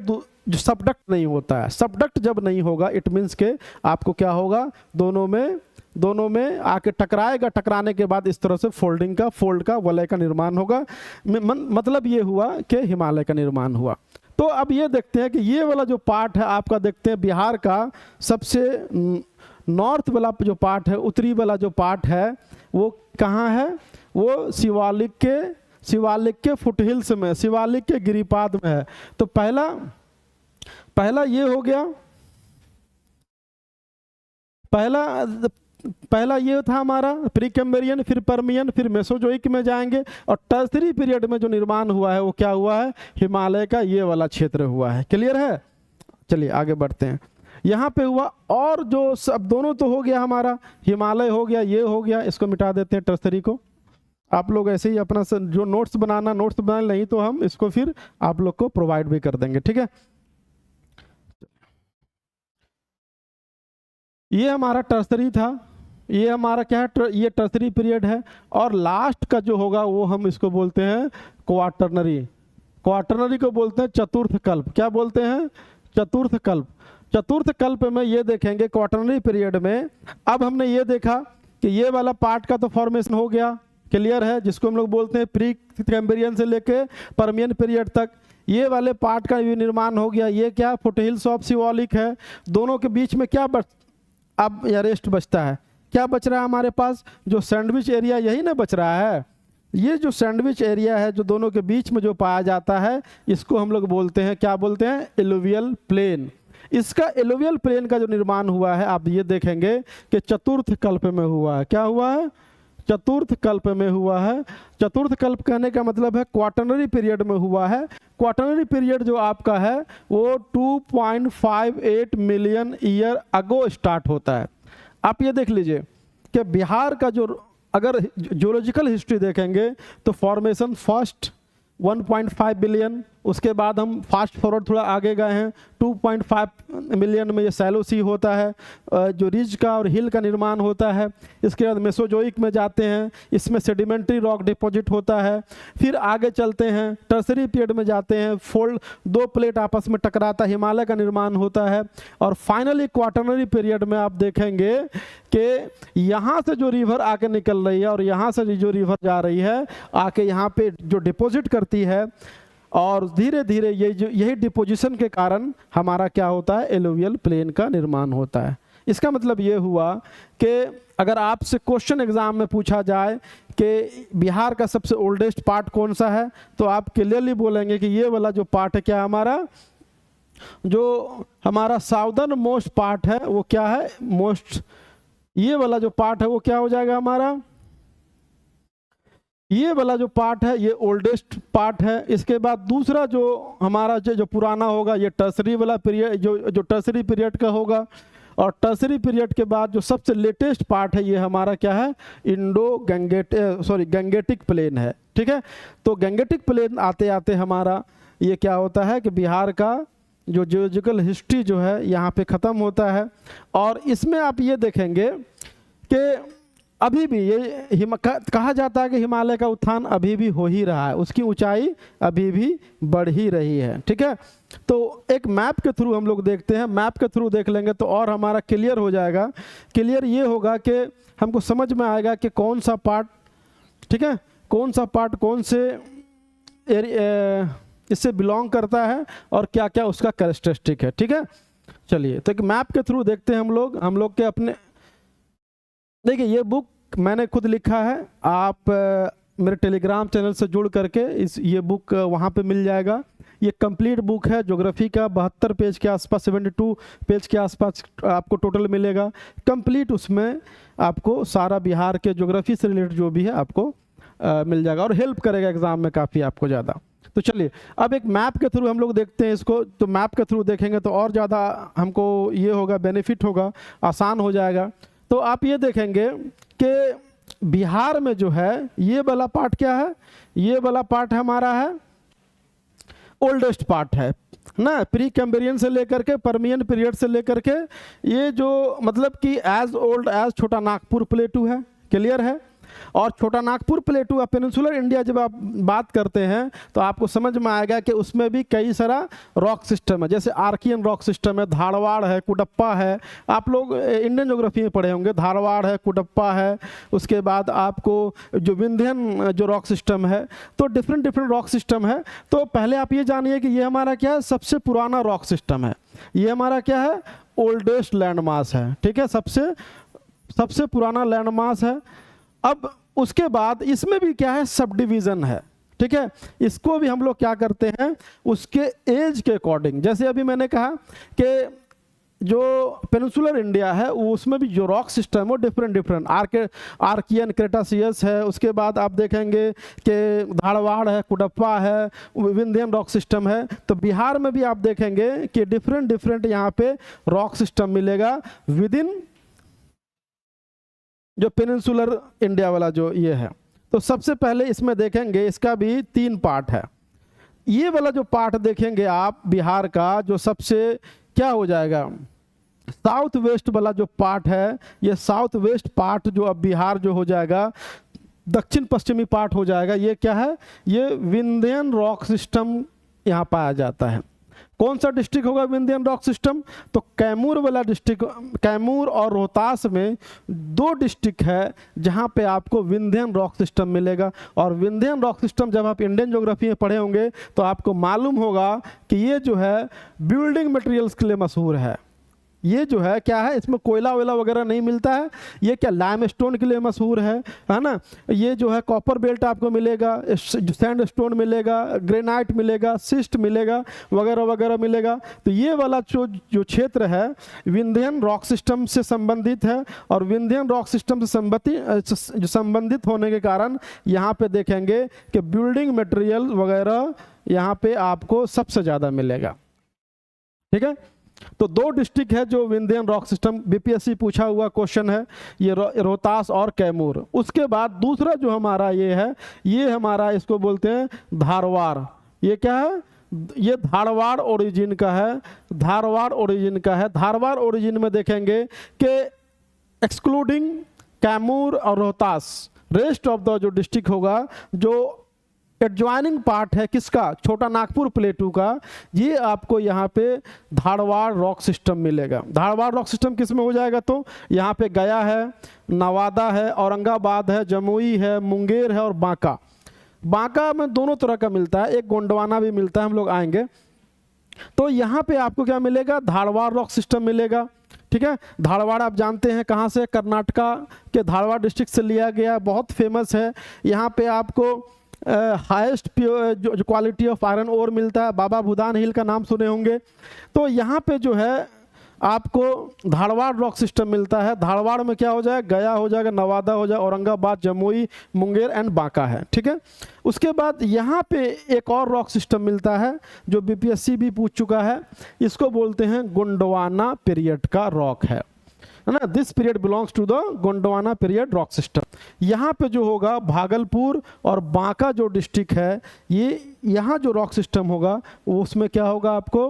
A: जो सबडक्ट नहीं होता है। सबडक्ट जब नहीं होगा इट मीन्स के आपको क्या होगा, दोनों में आके टकराएगा, टकराने के बाद इस तरह से फोल्ड का वलय का निर्माण होगा। मतलब ये हुआ कि हिमालय का निर्माण हुआ। तो अब ये देखते हैं कि ये वाला जो पार्ट है आपका, देखते हैं बिहार का सबसे नॉर्थ वाला जो पार्ट है, उत्तरी वाला जो पार्ट है वो कहाँ है, वो शिवालिक के फुटहिल्स में, शिवालिक के गिरिपाद में है। तो पहला ये हो गया, पहला पहला ये था हमारा प्री कैम्ब्रियन, फिर पर्मियन, फिर मेसोजोइक में जाएंगे, और टर्सरी पीरियड में जो निर्माण हुआ है वो क्या हुआ है, हिमालय का ये वाला क्षेत्र हुआ है। क्लियर है? चलिए आगे बढ़ते हैं। यहाँ पे हुआ, और जो सब दोनों तो हो गया हमारा, हिमालय हो गया, ये हो गया, इसको मिटा देते हैं टर्सरी को। आप लोग ऐसे ही अपना जो नोट्स बनाना नहीं तो हम इसको फिर आप लोग को प्रोवाइड भी कर देंगे, ठीक है। ये हमारा टर्सरी था, ये हमारा क्या है, ये टर्सरी पीरियड है। और लास्ट का जो होगा वो हम इसको बोलते हैं क्वाटरनरी। क्वाटरनरी को बोलते हैं चतुर्थ कल्प। क्या बोलते हैं? चतुर्थ कल्प। चतुर्थ कल्प में ये देखेंगे क्वाटरनरी पीरियड में, अब हमने ये देखा कि ये वाला पार्ट का तो फॉर्मेशन हो गया, क्लियर है, जिसको हम लोग बोलते हैं प्री कैम्ब्रियन से लेके पर्मियन पीरियड तक। ये वाले पार्ट का भी निर्माण हो गया। ये क्या, फुटहिल्स ऑफ सिवालिक है। दोनों के बीच में क्या अब या रेस्ट बचता है, क्या बच रहा है हमारे पास, जो सैंडविच एरिया, यही ना बच रहा है। ये जो सैंडविच एरिया है जो दोनों के बीच में जो पाया जाता है, इसको हम लोग बोलते हैं, क्या बोलते हैं, एलुवियल प्लेन। इसका एलुवियल प्लेन का जो निर्माण हुआ है, आप ये देखेंगे कि चतुर्थ कल्प में हुआ है। क्या हुआ है? चतुर्थ कल्प में हुआ है। चतुर्थ कल्प कहने का मतलब है क्वाटरनरी पीरियड में हुआ है। क्वाटरनरी पीरियड जो आपका है वो 2.58 मिलियन ईयर अगो स्टार्ट होता है। आप ये देख लीजिए कि बिहार का जो, अगर जियोलॉजिकल हिस्ट्री देखेंगे तो फॉर्मेशन फर्स्ट 1.5 बिलियन, उसके बाद हम फास्ट फॉरवर्ड थोड़ा आगे गए हैं, 2.5 मिलियन में ये सैलो सी होता है, जो रिज का और हिल का निर्माण होता है। इसके बाद मेसोजोइक में जाते हैं, इसमें सेडिमेंट्री रॉक डिपॉजिट होता है। फिर आगे चलते हैं, टर्सरी पीरियड में जाते हैं, फोल्ड, दो प्लेट आपस में टकराता, हिमालय का निर्माण होता है। और फाइनली क्वाटरनरी पीरियड में आप देखेंगे कि यहाँ से जो रिवर आके निकल रही है और यहाँ से जो रिवर जा रही है आके यहाँ पे जो डिपॉजिट करती है, और धीरे धीरे यही डिपोजिशन के कारण हमारा क्या होता है, एलुवियल प्लेन का निर्माण होता है। इसका मतलब ये हुआ कि अगर आपसे क्वेश्चन एग्जाम में पूछा जाए कि बिहार का सबसे ओल्डेस्ट पार्ट कौन सा है, तो आप क्लियरली बोलेंगे कि ये वाला जो पार्ट है, क्या हमारा जो हमारा साउदर्न मोस्ट पार्ट है वो क्या है, मोस्ट, ये वाला जो पार्ट है वो क्या हो जाएगा हमारा, ये वाला जो पार्ट है ये ओल्डेस्ट पार्ट है। इसके बाद दूसरा जो हमारा जो पुराना होगा ये टर्सरी वाला पीरियड, जो टर्सरी पीरियड का होगा। और टर्सरी पीरियड के बाद जो सबसे लेटेस्ट पार्ट है ये हमारा क्या है, गंगेटिक प्लेन है, ठीक है। तो गंगेटिक प्लेन आते आते हमारा ये क्या होता है कि बिहार का जो जियोलॉजिकल हिस्ट्री जो है यहाँ पे ख़त्म होता है। और इसमें आप ये देखेंगे कि अभी भी ये कहा जाता है कि हिमालय का उत्थान अभी भी हो ही रहा है, उसकी ऊंचाई अभी भी बढ़ ही रही है, ठीक है। तो एक मैप के थ्रू हम लोग देखते हैं, मैप के थ्रू देख लेंगे तो और हमारा क्लियर हो जाएगा। क्लियर ये होगा कि हमको समझ में आएगा कि कौन सा पार्ट, ठीक है, कौन सा पार्ट कौन से इससे बिलोंग करता है और क्या क्या उसका कैरेक्टरिस्टिक है, ठीक है। चलिए तो एक मैप के थ्रू देखते हैं हम लोग के अपने, देखिए ये बुक मैंने खुद लिखा है, आप मेरे टेलीग्राम चैनल से जुड़ करके ये बुक वहाँ पे मिल जाएगा। ये कंप्लीट बुक है ज्योग्राफी का, 72 पेज के आसपास, 72 पेज के आसपास आपको टोटल मिलेगा कंप्लीट। उसमें आपको सारा बिहार के ज्योग्राफी से रिलेटेड जो भी है आपको मिल जाएगा और हेल्प करेगा एग्जाम में काफ़ी आपको ज़्यादा। तो चलिए अब एक मैप के थ्रू हम लोग देखते हैं इसको। तो मैप के थ्रू देखेंगे तो और ज़्यादा हमको ये होगा, बेनिफिट होगा, आसान हो जाएगा। तो आप ये देखेंगे कि बिहार में जो है ये वाला पार्ट क्या है, ये वाला पार्ट हमारा है ओल्डेस्ट पार्ट है ना, प्री कैम्ब्रियन से लेकर के पर्मियन पीरियड से लेकर के ये जो मतलब कि एज ओल्ड एज छोटा नागपुर प्लेटू है, क्लियर है। और छोटा नागपुर प्लेटू पेनिनसुलर इंडिया जब आप बात करते हैं तो आपको समझ में आएगा कि उसमें भी कई सारा रॉक सिस्टम है, जैसे आर्कियन रॉक सिस्टम है, धारवाड़ है, कुडप्पा है। आप लोग इंडियन ज्योग्राफी में पढ़े होंगे, धारवाड़ है, कुडप्पा है। उसके बाद आपको जो विंध्यन जो रॉक सिस्टम है, तो डिफरेंट रॉक सिस्टम है। तो पहले आप ये जानिए कि ये हमारा क्या है, सबसे पुराना रॉक सिस्टम है, ये हमारा क्या है, ओल्डेस्ट लैंड मास है, ठीक है, सबसे पुराना लैंड मास है। अब उसके बाद इसमें भी क्या है, सब डिवीज़न है, ठीक है। इसको भी हम लोग क्या करते हैं, उसके एज के अकॉर्डिंग, जैसे अभी मैंने कहा कि जो पेनिनसुलर इंडिया है उसमें भी जो रॉक सिस्टम है वो डिफरेंट डिफरेंट आर्कियन क्रेटासियस है, उसके बाद आप देखेंगे कि धारवाड़ है, कुडप्पा है, विंध्यन रॉक सिस्टम है। तो बिहार में भी आप देखेंगे कि डिफरेंट डिफरेंट यहाँ पे रॉक सिस्टम मिलेगा विद इन जो पेनिनसुलर इंडिया वाला जो ये है। तो सबसे पहले इसमें देखेंगे, इसका भी 3 पार्ट है। ये वाला जो पार्ट देखेंगे आप बिहार का, जो सबसे क्या हो जाएगा, साउथ वेस्ट वाला जो पार्ट है, ये साउथ वेस्ट पार्ट जो अब बिहार जो हो जाएगा, दक्षिण पश्चिमी पार्ट हो जाएगा। ये क्या है, ये विंध्यन रॉक सिस्टम यहाँ पाया जाता है। कौन सा डिस्ट्रिक्ट होगा विंध्यन रॉक सिस्टम, तो कैमूर वाला डिस्ट्रिक्ट। कैमूर और रोहतास में 2 डिस्ट्रिक्ट है जहाँ पे आपको विंध्यन रॉक सिस्टम मिलेगा। और विंध्यन रॉक सिस्टम जब आप इंडियन ज्योग्राफी में पढ़े होंगे तो आपको मालूम होगा कि ये जो है बिल्डिंग मटेरियल्स के लिए मशहूर है। ये जो है क्या है, इसमें कोयला वोयला वगैरह नहीं मिलता है। ये क्या लाइमस्टोन के लिए मशहूर है ना। ये जो है कॉपर बेल्ट आपको मिलेगा, सैंडस्टोन मिलेगा, ग्रेनाइट मिलेगा, सिस्ट मिलेगा, वगैरह वगैरह मिलेगा। तो ये वाला जो क्षेत्र है विंध्यन रॉक सिस्टम से संबंधित है। और विंध्यन रॉक सिस्टम से संबंधित होने के कारण यहाँ पे देखेंगे कि बिल्डिंग मटेरियल वगैरह यहाँ पे आपको सबसे ज़्यादा मिलेगा। ठीक है, तो 2 डिस्ट्रिक्ट है जो विंध्यन रॉक सिस्टम, बीपीएससी पूछा हुआ क्वेश्चन है, ये रोहतास और कैमूर। उसके बाद दूसरा जो हमारा ये है, ये हमारा इसको बोलते हैं धारवाड़। ये क्या है, ये धारवाड़ ओरिजिन का है, धारवाड़ ओरिजिन का है। धारवाड़ ओरिजिन में देखेंगे कि एक्सक्लूडिंग कैमूर और रोहतास, रेस्ट ऑफ द जो डिस्ट्रिक्ट होगा, जो एडजॉइनिंग पार्ट है किसका, छोटा नागपुर प्लेटू का, ये आपको यहाँ पे धारवाड़ रॉक सिस्टम मिलेगा। धारवाड़ रॉक सिस्टम किस में हो जाएगा, तो यहाँ पे गया है, नवादा है, औरंगाबाद है, जमुई है, मुंगेर है और बांका। बांका में दोनों तरह का मिलता है, एक गोंडवाना भी मिलता है, हम लोग आएंगे। तो यहाँ पे आपको क्या मिलेगा, धारवाड़ रॉक सिस्टम मिलेगा। ठीक है, धारवाड़ आप जानते हैं कहाँ से, कर्नाटका के धारवाड़ डिस्ट्रिक्ट से लिया गया, बहुत फेमस है। यहाँ पे आपको हाईएस्ट जो क्वालिटी ऑफ आयरन ओर मिलता है। बाबा भूदान हिल का नाम सुने होंगे। तो यहाँ पे जो है आपको धारवाड़ रॉक सिस्टम मिलता है। धारवाड़ में क्या हो जाएगा, गया हो जाएगा, नवादा हो जाएगा, औरंगाबाद, जमुई, मुंगेर एंड बांका है। ठीक है, उसके बाद यहाँ पे एक और रॉक सिस्टम मिलता है जो बीपीएससी भी पूछ चुका है, इसको बोलते हैं गोंडवाना पीरियड का रॉक है ना। This period belongs to the Gondwana period rock system. यहाँ पे जो होगा भागलपुर और बांका जो डिस्ट्रिक्ट है, ये यहाँ जो रॉक सिस्टम होगा उसमें क्या होगा, आपको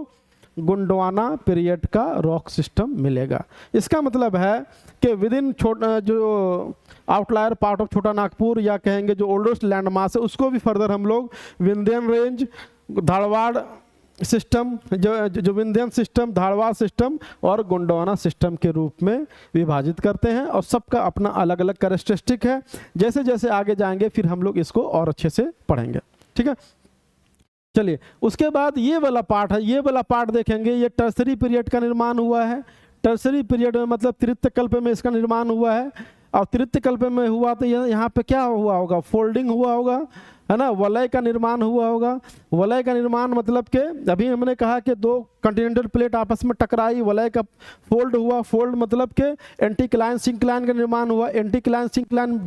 A: गोंडवाना पीरियड का रॉक सिस्टम मिलेगा। इसका मतलब है कि विद इन जो आउटलायर पार्ट ऑफ छोटा नागपुर, या कहेंगे जो ओल्डेस्ट लैंड मास है, उसको भी फर्दर हम लोग विंध्यन रेंज, धारवाड़ सिस्टम, जो विंध्यन सिस्टम, धारवाड़ सिस्टम और गोंडवाना सिस्टम के रूप में विभाजित करते हैं। और सबका अपना अलग अलग कैरेक्टरिस्टिक है। जैसे जैसे आगे जाएंगे फिर हम लोग इसको और अच्छे से पढ़ेंगे। ठीक है, चलिए उसके बाद ये वाला पार्ट है। ये वाला पार्ट देखेंगे, ये टर्सरी पीरियड का निर्माण हुआ है। टर्सरी पीरियड में मतलब तृतीय कल्प में इसका निर्माण हुआ है। और तृतीय कल्प में हुआ तो यहाँ पे क्या हुआ होगा, फोल्डिंग हुआ होगा, है ना, वलय का निर्माण हुआ होगा। वलय का निर्माण मतलब कि अभी हमने कहा कि 2 कॉन्टिनेंटल प्लेट आपस में टकराई, वलय का फोल्ड हुआ। फोल्ड मतलब कि एंटीक्लाइन सिंक्लाइन का निर्माण हुआ। एंटीक्लाइन सिंक्लाइन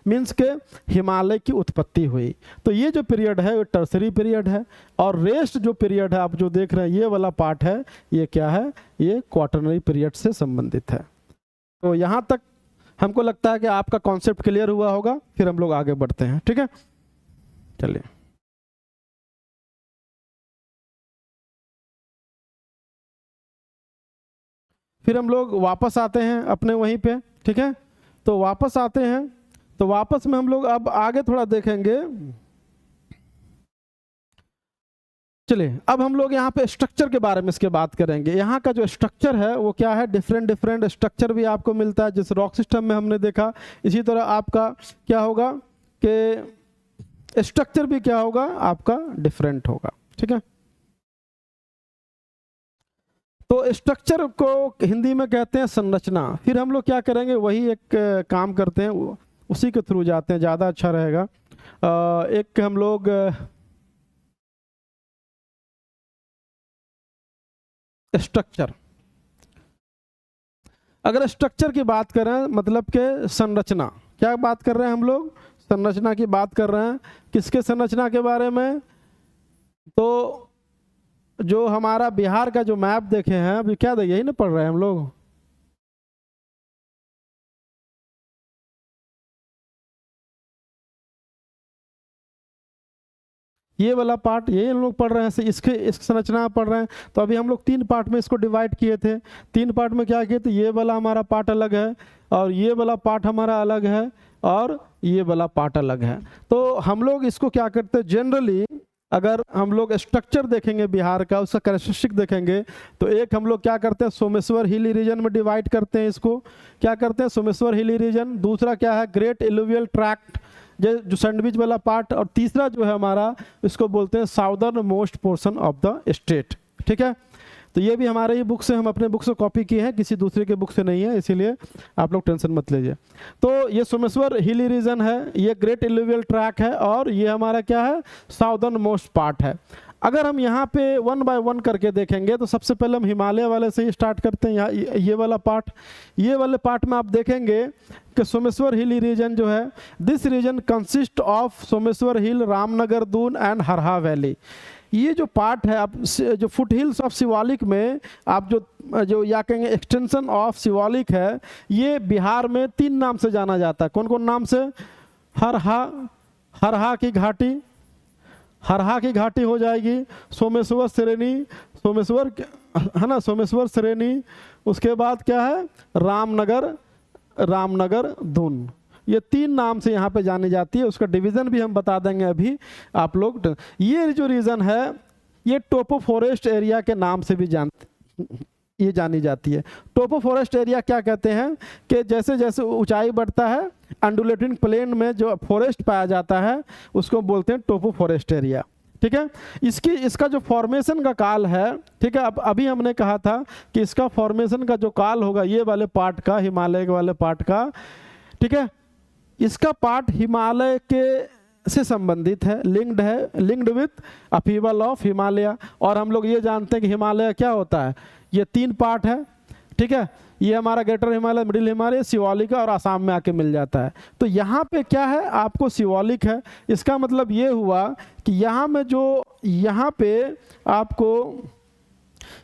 A: मीन्स के हिमालय की उत्पत्ति हुई। तो ये जो पीरियड है वो टर्सरी पीरियड है। और रेस्ट जो पीरियड है आप जो देख रहे हैं, ये वाला पार्ट है, ये क्या है, ये क्वाटरनरी पीरियड से संबंधित है। तो यहाँ तक हमको लगता है कि आपका कॉन्सेप्ट क्लियर हुआ होगा। फिर हम लोग आगे बढ़ते हैं। ठीक है, चलिए फिर हम लोग वापस आते हैं अपने वहीं पे। ठीक है, तो वापस आते हैं, तो वापस में हम लोग अब आगे थोड़ा देखेंगे। चलिए अब हम लोग यहाँ पे स्ट्रक्चर के बारे में इसके बात करेंगे। यहाँ का जो स्ट्रक्चर है वो क्या है, डिफरेंट डिफरेंट स्ट्रक्चर भी आपको मिलता है। जिस रॉक सिस्टम में हमने देखा, इसी तरह आपका क्या होगा कि स्ट्रक्चर भी क्या होगा, आपका डिफरेंट होगा। ठीक है, तो स्ट्रक्चर को हिंदी में कहते हैं संरचना। फिर हम लोग क्या करेंगे, वही एक काम करते हैं, उसी के थ्रू जाते हैं, ज़्यादा अच्छा रहेगा। एक हम लोग स्ट्रक्चर, अगर स्ट्रक्चर की बात करें मतलब के संरचना, क्या बात कर रहे हैं हम लोग? संरचना की बात कर रहे हैं। किसके संरचना के बारे में? तो जो हमारा बिहार का जो मैप देखे हैं अभी, क्या यही ना पढ़ रहे हैं हम लोग? ये वाला पार्ट यही हम लोग पढ़ रहे हैं, इसके संरचना पढ़ रहे हैं। तो अभी हम लोग 3 पार्ट में इसको डिवाइड किए थे। 3 पार्ट में क्या किए थे? ये वाला हमारा पार्ट अलग है, और ये वाला पार्ट हमारा अलग है, और ये वाला पार्ट अलग है। तो हम लोग इसको क्या करते हैं जनरली, अगर हम लोग स्ट्रक्चर देखेंगे बिहार का, उसका कैरेक्टरिस्टिक देखेंगे, तो एक हम लोग क्या करते हैं सोमेश्वर हिली रीजन में डिवाइड करते हैं इसको। क्या करते हैं? Someshwar hilly region. दूसरा क्या है? ग्रेट एलुवियल ट्रैक्ट, जो सैंडविच वाला पार्ट। और तीसरा जो है हमारा, इसको बोलते हैं southern most portion of the state. ठीक है, तो ये भी हमारे ही बुक से, हम अपने बुक से कॉपी किए हैं, किसी दूसरे के बुक से नहीं है, इसीलिए आप लोग टेंशन मत लीजिए। तो ये सोमेश्वर हिली रीजन है, ये ग्रेट एलुवियल ट्रैक है, और ये हमारा क्या है? साउदर्न मोस्ट पार्ट है। अगर हम यहाँ पे 1 बाय 1 करके देखेंगे तो सबसे पहले हम हिमालय वाले से ही स्टार्ट करते हैं। यहाँ ये वाला पार्ट, ये वाले पार्ट में आप देखेंगे कि सोमेश्वर हिली रीजन जो है, this region consist of Someshwar hill, Ramnagar Doon and Harha valley. ये जो पार्ट है, आप जो फुट हिल्स ऑफ शिवालिक में आप जो या कहेंगे एक्सटेंशन ऑफ शिवालिक है, ये बिहार में 3 नाम से जाना जाता है। कौन कौन नाम से? हरहा की घाटी, हरहा की घाटी हो जाएगी, सोमेश्वर श्रेणी, सोमेश्वर है ना, सोमेश्वर श्रेणी। उसके बाद क्या है? रामनगर, रामनगर धुन। ये 3 नाम से यहाँ पे जानी जाती है। उसका डिवीज़न भी हम बता देंगे अभी आप लोग। ये जो रीजन है, ये टोपो फॉरेस्ट एरिया के नाम से भी ये जानी जाती है। टोपो फॉरेस्ट एरिया क्या कहते हैं कि जैसे जैसे ऊंचाई बढ़ता है, अंडुलेटिंग प्लेन में जो फॉरेस्ट पाया जाता है, उसको बोलते हैं टोपो फॉरेस्ट एरिया। ठीक है, इसका जो फॉर्मेशन का काल है, ठीक है, अब अभी हमने कहा था कि इसका फॉर्मेशन का जो काल होगा ये वाले पार्ट का, हिमालय वाले पार्ट का, ठीक है, इसका पार्ट हिमालय के से संबंधित है, लिंक्ड विथ अपीवल ऑफ हिमालय। और हम लोग ये जानते हैं कि हिमालय क्या होता है, ये 3 पार्ट है। ठीक है, ये हमारा ग्रेटर हिमालय, मिडिल हिमालय, शिवालिक और आसाम में आके मिल जाता है। तो यहाँ पे क्या है? आपको शिवालिक है। इसका मतलब ये हुआ कि यहाँ में जो यहाँ पे आपको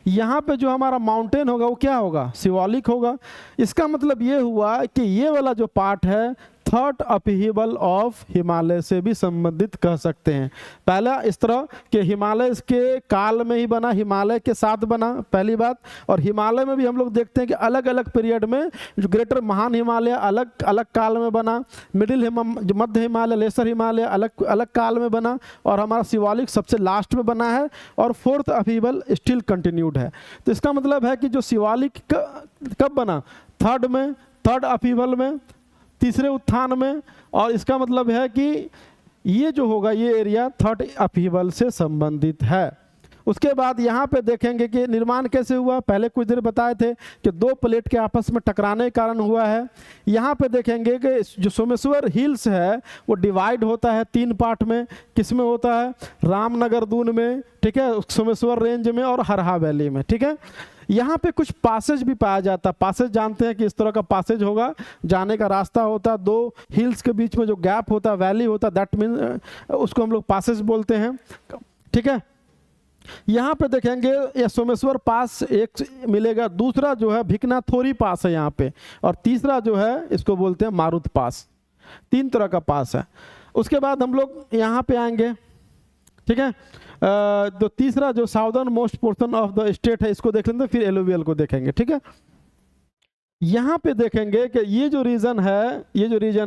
A: यहाँ पे जो हमारा माउंटेन होगा वो क्या होगा? शिवालिक होगा। इसका मतलब ये हुआ कि ये वाला जो पार्ट है, थर्ड अपहीवल ऑफ हिमालय से भी संबंधित कह सकते हैं। पहला इस तरह कि हिमालय इसके काल में ही बना, हिमालय के साथ बना, पहली बात। और हिमालय में भी हम लोग देखते हैं कि अलग अलग पीरियड में जो ग्रेटर महान हिमालय अलग अलग काल में बना, जो मध्य हिमालय, लेसर हिमालय अलग अलग काल में बना, और हमारा शिवालिक सबसे लास्ट में बना है, और फोर्थ अपहीवल स्टिल कंटिन्यूड है। तो इसका मतलब है कि जो शिवालिक कब बना? थर्ड अपहीवल में, तीसरे उत्थान में। और इसका मतलब है कि ये जो होगा, ये एरिया थर्ड अपहीवल से संबंधित है। उसके बाद यहाँ पे देखेंगे कि निर्माण कैसे हुआ। पहले कुछ देर बताए थे कि 2 प्लेट के आपस में टकराने के कारण हुआ है। यहाँ पे देखेंगे कि जो सोमेश्वर हिल्स है वो डिवाइड होता है 3 पार्ट में। किस में होता है? रामनगर दून में, ठीक है, सोमेश्वर रेंज में, और हरहा वैली में। ठीक है, यहाँ पे कुछ पासेज भी पाया जाता है। पासेज जानते हैं कि इस तरह का पासेज होगा, जाने का रास्ता होता है, 2 हिल्स के बीच में जो गैप होता है, वैली होता है, दैट मीन उसको हम लोग पासेज बोलते हैं। ठीक है, यहाँ पे देखेंगे ये सोमेश्वर पास एक मिलेगा, दूसरा जो है भिकनाथोरी पास है यहाँ पे, और तीसरा जो है इसको बोलते हैं मारुत पास। 3 तरह का पास है। उसके बाद हम लोग यहाँ पे आएंगे। ठीक है, तो तीसरा जो southern most portion of the state है, इसको देख लेंगे, फिर एलुवियल को देखेंगे। ठीक है, यहाँ पे देखेंगे कि ये जो रीजन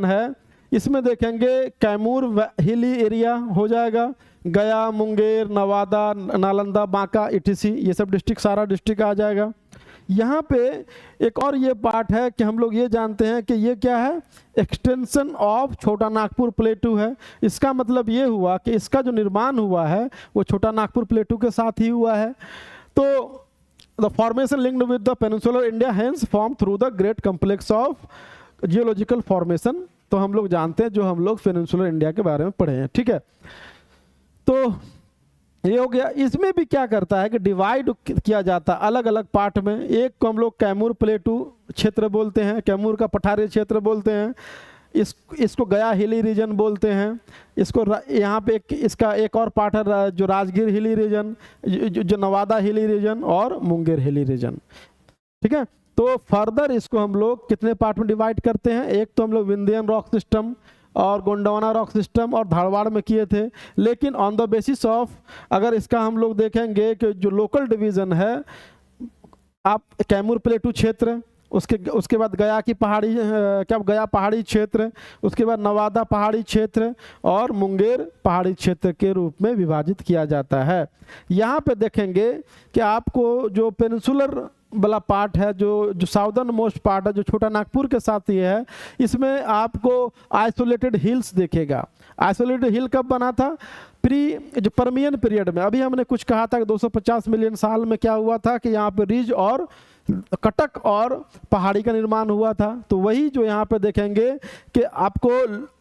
A: है, इसमें देखेंगे कैमूर हिली एरिया हो जाएगा, गया, मुंगेर, नवादा, नालंदा, बांका, इटिसी, ये सब डिस्ट्रिक्ट, सारा डिस्ट्रिक्ट आ जाएगा। यहाँ पे एक और ये पार्ट है कि हम लोग ये जानते हैं कि ये क्या है? एक्सटेंशन ऑफ छोटा नागपुर प्लेटू है। इसका मतलब ये हुआ कि इसका जो निर्माण हुआ है वो छोटा नागपुर प्लेटू के साथ ही हुआ है। तो the formation linked with the peninsular India hence form through the great complex of geological formation. तो हम लोग जानते हैं, जो हम लोग पेनिनसुलर इंडिया के बारे में पढ़े हैं। ठीक है, तो ये हो गया। इसमें भी क्या करता है कि डिवाइड किया जाता है अलग अलग पार्ट में। एक को हम लोग कैमूर प्लेटू क्षेत्र बोलते हैं, कैमूर का पठारी क्षेत्र बोलते हैं, इसको गया हिली रीजन बोलते हैं, इसको यहाँ पे इसका एक और पार्ट है जो राजगीर हिली रीजन, जो नवादा हिली रीजन और मुंगेर हिली रीजन। ठीक है, तो फर्दर इसको हम लोग कितने पार्ट में डिवाइड करते हैं। एक तो हम लोग विंध्यन रॉक सिस्टम और गोंडवाना रॉक सिस्टम और धारवाड़ में किए थे, लेकिन ऑन द बेसिस ऑफ अगर इसका हम लोग देखेंगे कि जो लोकल डिवीज़न है, आप कैमूर प्लेटू क्षेत्र, उसके बाद गया की पहाड़ी गया पहाड़ी क्षेत्र, उसके बाद नवादा पहाड़ी क्षेत्र और मुंगेर पहाड़ी क्षेत्र के रूप में विभाजित किया जाता है। यहाँ पे देखेंगे कि आपको जो पेनिनसुलर वाला पार्ट है, जो साउदर्न मोस्ट पार्ट है, जो छोटा नागपुर के साथ ये है, इसमें आपको आइसोलेटेड हिल्स देखेगा। आइसोलेटेड हिल कब बना था? जो परमियन पीरियड में। अभी हमने कुछ कहा था कि 250 मिलियन साल में क्या हुआ था कि यहाँ पे रिज और कटक और पहाड़ी का निर्माण हुआ था। तो वही जो यहाँ पे देखेंगे कि आपको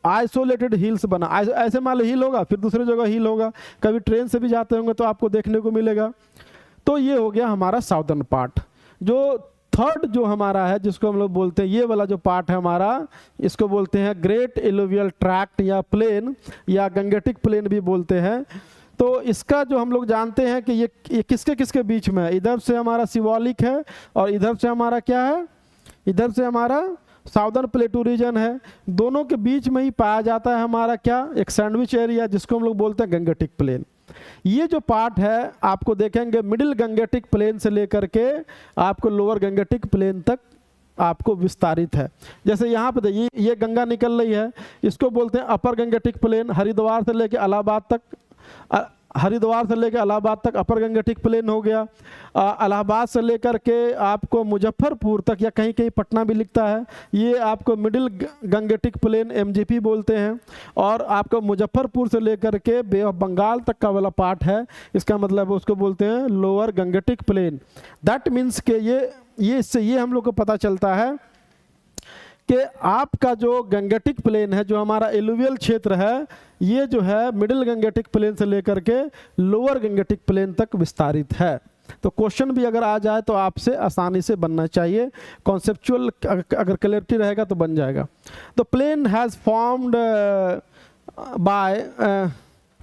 A: आइसोलेटेड हिल्स बना, ऐसे मान लो हिल होगा, फिर दूसरी जगह हिल होगा, कभी ट्रेन से भी जाते होंगे तो आपको देखने को मिलेगा। तो ये हो गया हमारा साउदर्न पार्ट। जो थर्ड जो हमारा है, जिसको हम लोग बोलते हैं, ये वाला जो पार्ट है हमारा, इसको बोलते हैं ग्रेट एलुवियल ट्रैक्ट या प्लेन या गंगेटिक प्लेन भी बोलते हैं। तो इसका जो हम लोग जानते हैं कि ये किसके किसके बीच में है। इधर से हमारा शिवालिक है और इधर से हमारा क्या है, इधर से हमारा साउदर्न प्लेटू रीजन है। दोनों के बीच में ही पाया जाता है हमारा क्या, एक सैंडविच एरिया, जिसको हम लोग बोलते हैं गंगेटिक प्लेन। ये जो पार्ट है आपको देखेंगे मिडिल गंगेटिक प्लेन से लेकर के आपको लोअर गंगेटिक प्लेन तक आपको विस्तारित है। जैसे यहाँ पे देखिए ये गंगा निकल रही है, इसको बोलते हैं अपर गंगेटिक प्लेन। हरिद्वार से लेकर इलाहाबाद तक अपर गंगेटिक प्लेन हो गया। इलाहाबाद से लेकर के आपको मुजफ्फरपुर तक या कहीं कहीं पटना भी लिखता है, ये आपको मिडिल गंगेटिक प्लेन MGP बोलते हैं। और आपको मुजफ्फरपुर से लेकर के बे ऑफ बंगाल तक का वाला पार्ट है, इसका मतलब उसको बोलते हैं lower Gangetic plain. That means के इससे ये हम लोग को पता चलता है कि आपका जो गंगेटिक प्लेन है, जो हमारा एलुवियल क्षेत्र है, ये जो है मिडिल गंगेटिक प्लेन से लेकर के लोअर गंगेटिक प्लेन तक विस्तारित है। तो क्वेश्चन भी अगर आ जाए तो आपसे आसानी से बनना चाहिए, कॉन्सेप्चुअल अगर क्लैरिटी रहेगा तो बन जाएगा। तो plain has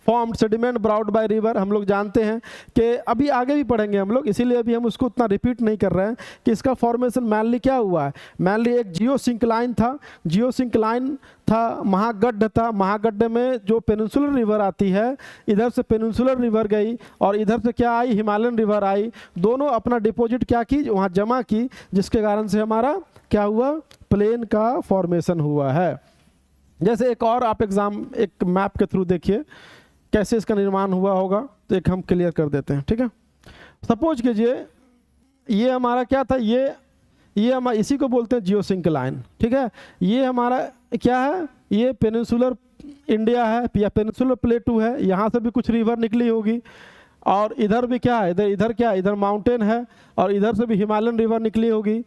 A: formed sediment brought by river. हम लोग जानते हैं कि अभी आगे भी पढ़ेंगे हम लोग, इसीलिए अभी हम उसको उतना रिपीट नहीं कर रहे हैं कि इसका फॉर्मेशन मैनली क्या हुआ है। मैनली एक जियोसिंक्लाइन था, जियोसिंक्लाइन था, महागड्ढ था। महागड्ढ में जो पेनिनसुलर रिवर आती है, इधर से पेनिनसुलर रिवर गई और इधर से क्या आई, हिमालयन रिवर आई। दोनों अपना डिपॉजिट क्या की, वहाँ जमा की, जिसके कारण से हमारा क्या हुआ, प्लेन का फॉर्मेशन हुआ है। जैसे एक और आप एक मैप के थ्रू देखिए कैसे इसका निर्माण हुआ होगा, तो एक हम क्लियर कर देते हैं। ठीक है, सपोज कीजिए ये हमारा क्या था, ये हमारा इसी को बोलते हैं जियोसिंक्लाइन। ठीक है, ये हमारा क्या है, ये पेनिनसुलर इंडिया है या पेनिनसुलर प्लेटू है, यहाँ से भी कुछ रिवर निकली होगी। और इधर भी क्या है, इधर क्या है, इधर माउंटेन है और इधर से भी हिमालयन रिवर निकली होगी।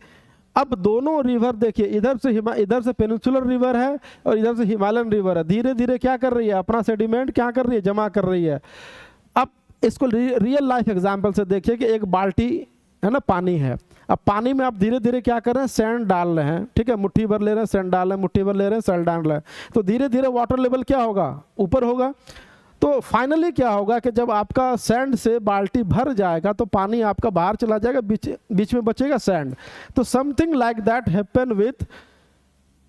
A: अब दोनों रिवर देखिए, इधर से पेनिनसुलर रिवर है और इधर से हिमालयन रिवर है। धीरे धीरे क्या कर रही है, अपना सेडिमेंट क्या कर रही है, जमा कर रही है। अब इसको रियल लाइफ एग्जांपल से देखिए कि एक बाल्टी है ना, पानी है। अब पानी में आप धीरे धीरे क्या कर रहे हैं, सैंड डाल रहे हैं। ठीक है, मुट्ठी भर ले रहे हैं सैंड डाल रहे हैं, मुट्ठी भर ले रहे हैं सैंड डाल रहे हैं, तो धीरे धीरे वाटर लेवल क्या होगा, ऊपर होगा। तो फाइनली क्या होगा कि जब आपका सैंड से बाल्टी भर जाएगा तो पानी आपका बाहर चला जाएगा, बीच में बचेगा सैंड। तो something like that happen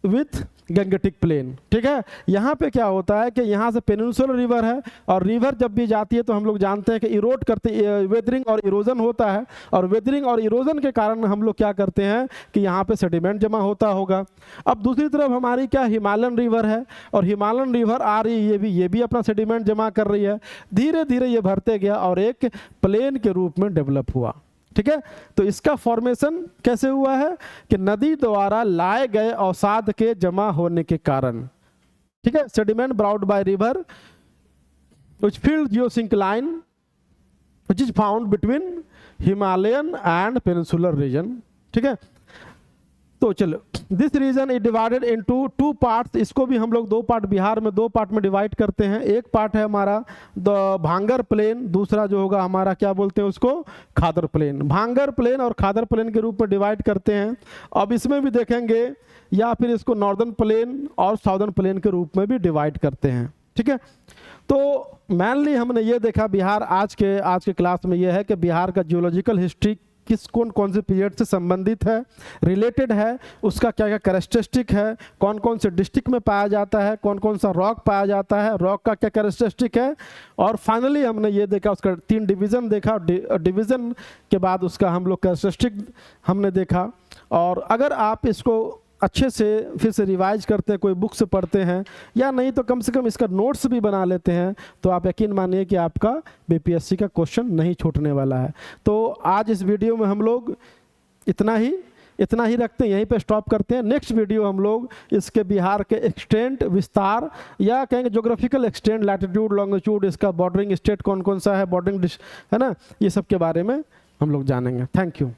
A: with Gangetic plain. ठीक है, यहाँ पे क्या होता है कि यहाँ से पेनिनसुलर रिवर है और रिवर जब भी जाती है तो हम लोग जानते हैं कि इरोड करते, वेदरिंग और इरोजन होता है, और वेदरिंग और इरोजन के कारण हम लोग क्या करते हैं कि यहाँ पे सेडिमेंट जमा होता होगा। अब दूसरी तरफ हमारी क्या हिमालयन रिवर है और हिमालयन रिवर आ रही है, ये भी अपना सेडिमेंट जमा कर रही है। धीरे धीरे ये भरते गया और एक प्लेन के रूप में डेवलप हुआ। ठीक है, तो इसका फॉर्मेशन कैसे हुआ है कि नदी द्वारा लाए गए अवसाद के जमा होने के कारण। ठीक है, sediment brought by river which filled geosyncline which is found between Himalayan and peninsular region। ठीक है, तो चलो this region is divided into 2 parts. इसको भी हम लोग 2 पार्ट, बिहार में 2 पार्ट में डिवाइड करते हैं। एक पार्ट है हमारा भांगर प्लेन, दूसरा जो होगा हमारा क्या बोलते हैं उसको, खादर प्लेन। भांगर प्लेन और खादर प्लेन के रूप में डिवाइड करते हैं। अब इसमें भी देखेंगे, या फिर इसको नॉर्दर्न प्लेन और साउदर्न प्लेन के रूप में भी डिवाइड करते हैं। ठीक है, तो मेनली हमने ये देखा बिहार आज के क्लास में ये है कि बिहार का जियोलॉजिकल हिस्ट्री कौन से पीरियड से संबंधित है, रिलेटेड है, उसका क्या क्या कैरेक्टरिस्टिक है, कौन कौन से डिस्ट्रिक्ट में पाया जाता है, कौन कौन सा रॉक पाया जाता है, रॉक का क्या कैरेक्टरिस्टिक है, और फाइनली हमने ये देखा उसका 3 डिवीज़न देखा, डिवीज़न के बाद उसका हम लोग कैरेक्टरिस्टिक हमने देखा। और अगर आप इसको अच्छे से फिर से रिवाइज करते हैं, कोई बुक से पढ़ते हैं, या नहीं तो कम से कम इसका नोट्स भी बना लेते हैं, तो आप यकीन मानिए कि आपका बीपीएससी का क्वेश्चन नहीं छूटने वाला है। तो आज इस वीडियो में हम लोग इतना ही रखते हैं, यहीं पे स्टॉप करते हैं। नेक्स्ट वीडियो हम लोग इसके बिहार के एक्सटेंट, विस्तार, या कहेंगे ज्योग्राफिकल एक्सटेंट, लैटिट्यूड, लॉन्गिट्यूड, इसका बॉर्डरिंग स्टेट कौन कौन सा है, बॉर्डरिंग है ना, ये सब के बारे में हम लोग जानेंगे। Thank you.